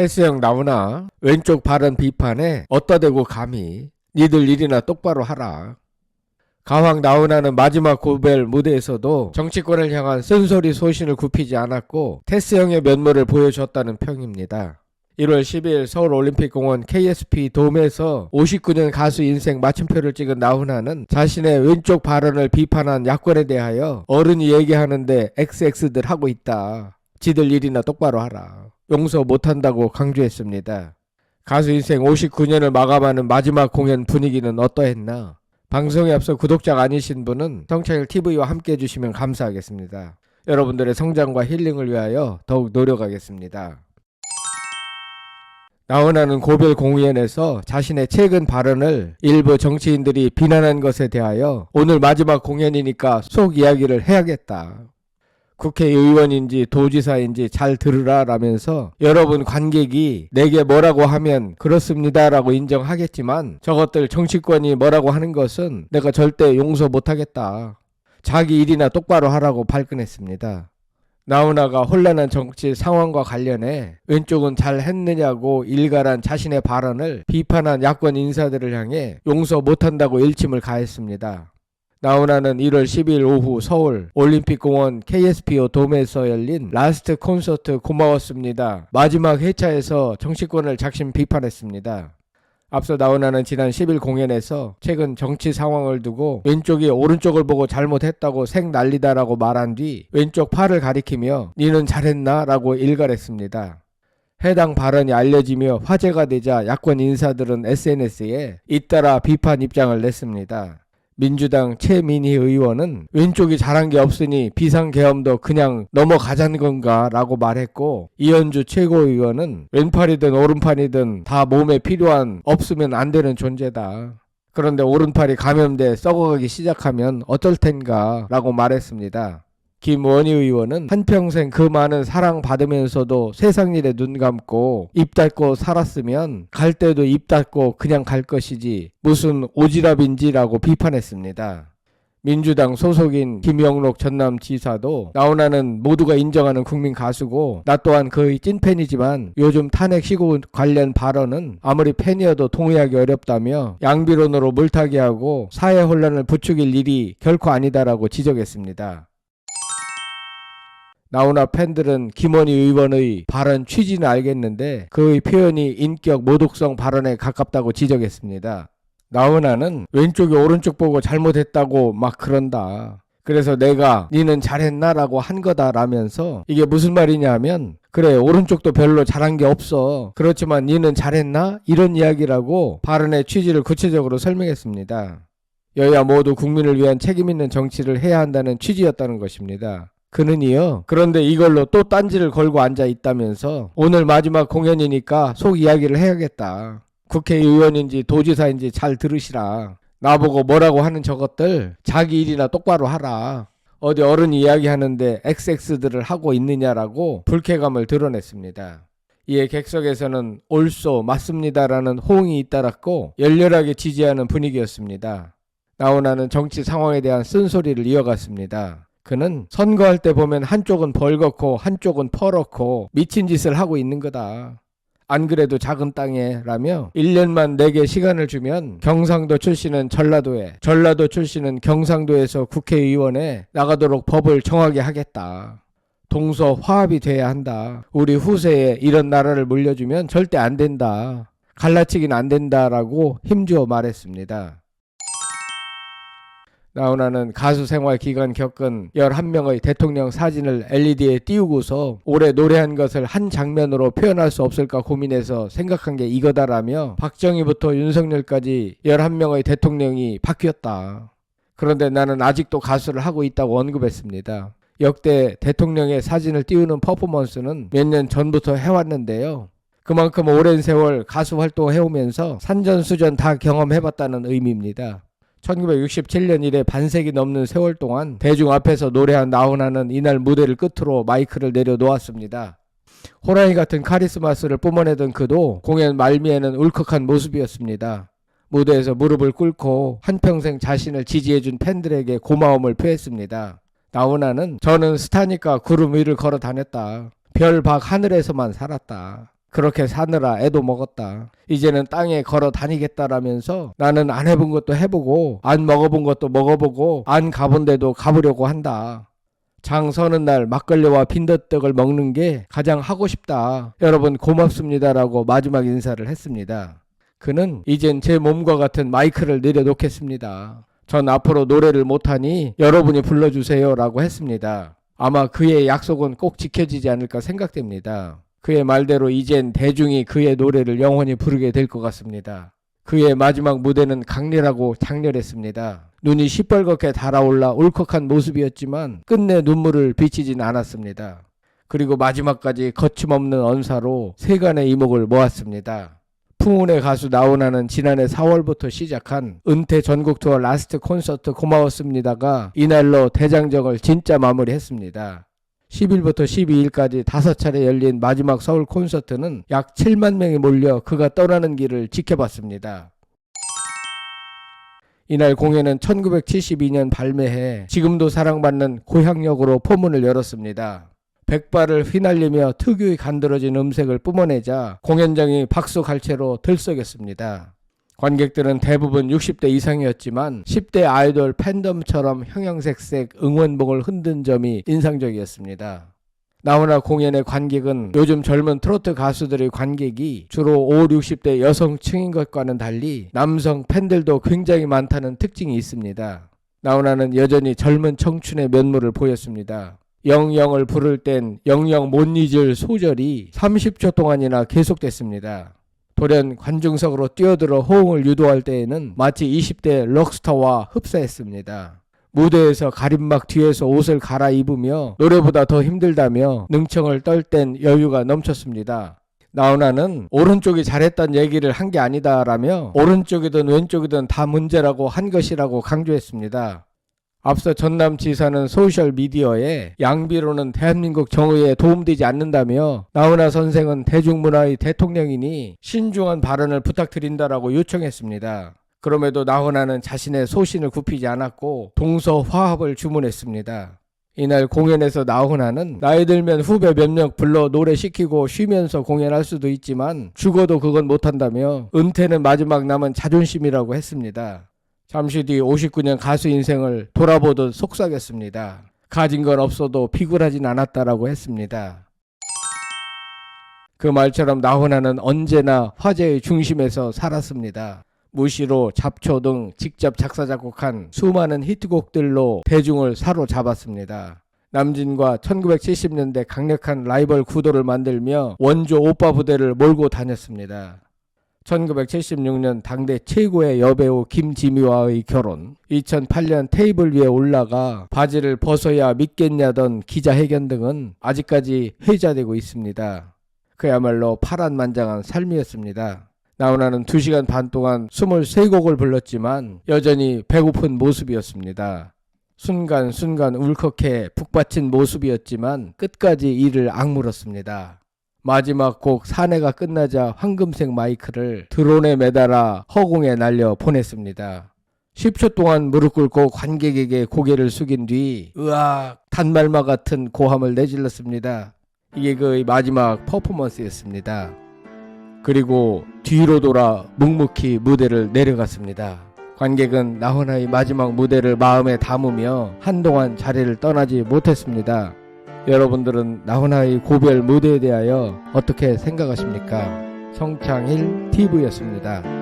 테스형 나오나 왼쪽 발언 비판에 어따 대고 감히 니들 일이나 똑바로 하라. 가왕 나훈아는 마지막 고별 무대에서도 정치권을 향한 쓴소리 소신을 굽히지 않았고 테스형의 면모를 보여줬다는 평입니다. 1월 10일 서울올림픽공원 KSP 돔에서 59년 가수 인생 마침표를 찍은 나훈아는 자신의 왼쪽 발언을 비판한 야권에 대하여 어른이 얘기하는데 XX들 하고 있다. 지들 일이나 똑바로 하라. 용서 못한다고 강조했습니다. 가수 인생 59년을 마감하는 마지막 공연 분위기는 어떠했나? 방송에 앞서 구독자가 아니신 분은 성차일TV와 함께 해주시면 감사하겠습니다. 여러분들의 성장과 힐링을 위하여 더욱 노력하겠습니다. 나훈아는 고별 공연에서 자신의 최근 발언을 일부 정치인들이 비난한 것에 대하여 오늘 마지막 공연이니까 속 이야기를 해야겠다. 국회의원인지 도지사인지 잘 들으라 라면서 여러분 관객이 내게 뭐라고 하면 그렇습니다 라고 인정하겠지만 저것들 정치권이 뭐라고 하는 것은 내가 절대 용서 못하겠다. 자기 일이나 똑바로 하라고 발끈했습니다. 나훈아가 혼란한 정치 상황과 관련해 왼쪽은 잘 했느냐고 일갈한 자신의 발언을 비판한 야권 인사들을 향해 용서 못한다고 일침을 가했습니다. 나훈아는 1월 10일 오후 서울 올림픽공원 KSP 돔에서 열린 라스트 콘서트 고마웠습니다. 마지막 회차에서 정치권을 작심 비판했습니다. 앞서 나훈아는 지난 10일 공연에서 최근 정치 상황을 두고 왼쪽이 오른쪽을 보고 잘못했다고 생 난리다라고 말한 뒤 왼쪽 팔을 가리키며 니는 잘했나? 라고 일갈했습니다. 해당 발언이 알려지며 화제가 되자 야권 인사들은 SNS에 잇따라 비판 입장을 냈습니다. 민주당 최민희 의원은 왼쪽이 잘한 게 없으니 비상계엄도 그냥 넘어가자는 건가 라고 말했고, 이현주 최고위원은 왼팔이든 오른팔이든 다 몸에 필요한 없으면 안 되는 존재다. 그런데 오른팔이 감염돼 썩어가기 시작하면 어쩔 텐가 라고 말했습니다. 김원희 의원은 한평생 그 많은 사랑받으면서도 세상 일에 눈 감고 입 닫고 살았으면 갈 때도 입 닫고 그냥 갈 것이지 무슨 오지랖인지라고 비판했습니다. 민주당 소속인 김영록 전남지사도 나훈아는 모두가 인정하는 국민 가수고 나 또한 거의 찐팬이지만 요즘 탄핵 시구 관련 발언은 아무리 팬이어도 동의하기 어렵다며 양비론으로 물타기 하고 사회 혼란을 부추길 일이 결코 아니다라고 지적했습니다. 나훈아 팬들은 김원희 의원의 발언 취지는 알겠는데 그의 표현이 인격 모독성 발언에 가깝다고 지적했습니다. 나훈아는 왼쪽이 오른쪽 보고 잘못했다고 막 그런다. 그래서 내가 니는 잘했나? 라고 한 거다 라면서 이게 무슨 말이냐 하면 그래 오른쪽도 별로 잘한 게 없어. 그렇지만 니는 잘했나? 이런 이야기라고 발언의 취지를 구체적으로 설명했습니다. 여야 모두 국민을 위한 책임 있는 정치를 해야 한다는 취지였다는 것입니다. 그는요, 그런데 이걸로 또 딴지를 걸고 앉아 있다면서 오늘 마지막 공연이니까 속 이야기를 해야겠다. 국회의원인지 도지사인지 잘 들으시라. 나보고 뭐라고 하는 저것들 자기 일이나 똑바로 하라. 어디 어른이 이야기하는데 XX들을 하고 있느냐라고 불쾌감을 드러냈습니다. 이에 객석에서는 옳소 맞습니다라는 호응이 잇따랐고 열렬하게 지지하는 분위기였습니다. 나훈아는 정치 상황에 대한 쓴소리를 이어갔습니다. 그는 선거할 때 보면 한쪽은 벌겋고 한쪽은 퍼렇고 미친 짓을 하고 있는 거다. 안 그래도 작은 땅에 라며 1년만 내게 시간을 주면 경상도 출신은 전라도에, 전라도 출신은 경상도에서 국회의원에 나가도록 법을 정하게 하겠다. 동서 화합이 돼야 한다. 우리 후세에 이런 나라를 물려주면 절대 안 된다. 갈라치긴 안 된다라고 힘주어 말했습니다. 나훈아는 가수 생활 기간 겪은 11명의 대통령 사진을 LED에 띄우고서 올해 노래한 것을 한 장면으로 표현할 수 없을까 고민해서 생각한 게 이거다라며 박정희부터 윤석열까지 11명의 대통령이 바뀌었다. 그런데 나는 아직도 가수를 하고 있다고 언급했습니다. 역대 대통령의 사진을 띄우는 퍼포먼스는 몇 년 전부터 해왔는데요. 그만큼 오랜 세월 가수 활동해오면서 산전수전 다 경험해봤다는 의미입니다. 1967년 이래 반세기 넘는 세월 동안 대중 앞에서 노래한 나훈아는 이날 무대를 끝으로 마이크를 내려놓았습니다. 호랑이 같은 카리스마스를 뿜어내던 그도 공연 말미에는 울컥한 모습이었습니다. 무대에서 무릎을 꿇고 한평생 자신을 지지해준 팬들에게 고마움을 표했습니다. 나훈아는 저는 스타니까 구름 위를 걸어 다녔다. 별, 박, 하늘에서만 살았다. 그렇게 사느라 애도 먹었다. 이제는 땅에 걸어 다니겠다라면서 나는 안 해본 것도 해보고 안 먹어본 것도 먹어보고 안 가본 데도 가보려고 한다. 장 서는 날 막걸리와 빈대떡을 먹는 게 가장 하고 싶다. 여러분 고맙습니다라고 마지막 인사를 했습니다. 그는 이젠 제 몸과 같은 마이크를 내려놓겠습니다. 전 앞으로 노래를 못하니 여러분이 불러주세요 라고 했습니다. 아마 그의 약속은 꼭 지켜지지 않을까 생각됩니다. 그의 말대로 이젠 대중이 그의 노래를 영원히 부르게 될 것 같습니다. 그의 마지막 무대는 강렬하고 장렬했습니다. 눈이 시뻘겋게 달아올라 울컥한 모습이었지만 끝내 눈물을 비치진 않았습니다. 그리고 마지막까지 거침없는 언사로 세간의 이목을 모았습니다. 풍운의 가수 나훈아는 지난해 4월부터 시작한 은퇴 전국 투어 라스트 콘서트 고마웠습니다가 이날로 대장정을 진짜 마무리했습니다. 10일부터 12일까지 5차례 열린 마지막 서울 콘서트는 약 7만 명이 몰려 그가 떠나는 길을 지켜봤습니다. 이날 공연은 1972년 발매해 지금도 사랑받는 고향역으로 포문을 열었습니다. 백발을 휘날리며 특유의 간드러진 음색을 뿜어내자 공연장이 박수 갈채로 들썩였습니다. 관객들은 대부분 60대 이상이었지만 10대 아이돌 팬덤처럼 형형색색 응원봉을 흔든 점이 인상적이었습니다. 나훈아 공연의 관객은 요즘 젊은 트로트 가수들의 관객이 주로 5, 60대 여성층인 것과는 달리 남성 팬들도 굉장히 많다는 특징이 있습니다. 나훈아는 여전히 젊은 청춘의 면모를 보였습니다. 영영을 부를 땐 영영 못 잊을 소절이 30초 동안이나 계속됐습니다. 돌연 관중석으로 뛰어들어 호응을 유도할 때에는 마치 20대 록스타와 흡사했습니다. 무대에서 가림막 뒤에서 옷을 갈아입으며 노래보다 더 힘들다며 능청을 떨 땐 여유가 넘쳤습니다. 나훈아는 오른쪽이 잘했단 얘기를 한 게 아니다라며 오른쪽이든 왼쪽이든 다 문제라고 한 것이라고 강조했습니다. 앞서 전남지사는 소셜미디어에 양비로는 대한민국 정의에 도움되지 않는다며 나훈아 선생은 대중문화의 대통령이니 신중한 발언을 부탁드린다라고 요청했습니다. 그럼에도 나훈아는 자신의 소신을 굽히지 않았고 동서화합을 주문했습니다. 이날 공연에서 나훈아는 나이 들면 후배 몇 명 불러 노래 시키고 쉬면서 공연할 수도 있지만 죽어도 그건 못한다며 은퇴는 마지막 남은 자존심이라고 했습니다. 잠시 뒤 59년 가수 인생을 돌아보듯 속삭였습니다. 가진 건 없어도 비굴하진 않았다라고 했습니다. 그 말처럼 나훈아는 언제나 화제의 중심에서 살았습니다. 무시로 잡초 등 직접 작사 작곡한 수많은 히트곡들로 대중을 사로잡았습니다. 남진과 1970년대 강력한 라이벌 구도를 만들며 원조 오빠 부대를 몰고 다녔습니다. 1976년 당대 최고의 여배우 김지미와의 결혼, 2008년 테이블 위에 올라가 바지를 벗어야 믿겠냐던 기자회견 등은 아직까지 회자되고 있습니다. 그야말로 파란만장한 삶이었습니다. 나훈아는 2시간 반 동안 23곡을 불렀지만 여전히 배고픈 모습이었습니다. 순간순간 울컥해 북받친 모습이었지만 끝까지 이를 악물었습니다. 마지막 곡 사내가 끝나자 황금색 마이크를 드론에 매달아 허공에 날려 보냈습니다. 10초 동안 무릎 꿇고 관객에게 고개를 숙인 뒤 으악 단말마 같은 고함을 내질렀습니다. 이게 그의 마지막 퍼포먼스였습니다. 그리고 뒤로 돌아 묵묵히 무대를 내려갔습니다. 관객은 나훈아의 마지막 무대를 마음에 담으며 한동안 자리를 떠나지 못했습니다. 여러분들은 나훈아의 고별 무대에 대하여 어떻게 생각하십니까? 성창일 TV였습니다.